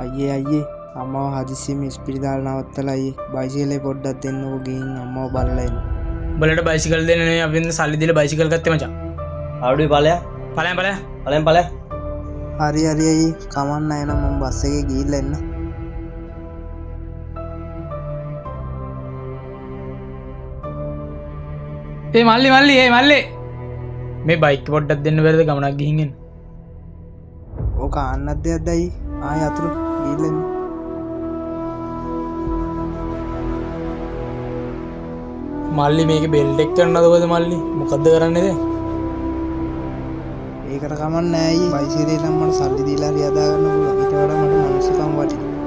අයියේ අම්මව හදිසියෙම ඉස්පිරිතාල නවත්තලා අයියේ බයිසිකලේ පොඩ්ඩක් දෙන්නකෝ ගිහින් අම්මව බලලා එන්න. උඹලට බයිසිකල් දෙන්න නෙවෙයි අපි සල්ලි දීලා බයිසිකල් ගත්තේ මචං. ආඩුවේ ඵලයක්. ඵලයක්. හරි අයියේ කමන්න එන මම බස් එකේ ගිහිල්ලා එන්න. මල්ලි මේ බයික් පොඩ්ඩක් දෙන්න බැරිද ගමනක් ගිහින් එන්න. ඕක ආන්නත් දෙයක්ද අයියේ? ආය අතුරු ගිහිල්ලා එන්න. මල්ලි මේක බෙල්ට් එක කරන්නද ඔයද මල්ලි මොකද්ද කරන්නේද? ඒකට කමන්නේ නැහැ අයියේ. බයිසිකලේ නම් මට සල්ලි දීලා හරි හදා ගන්න පුළුවන්. ඊට වඩා මට මනුස්සකම් වටිනවා.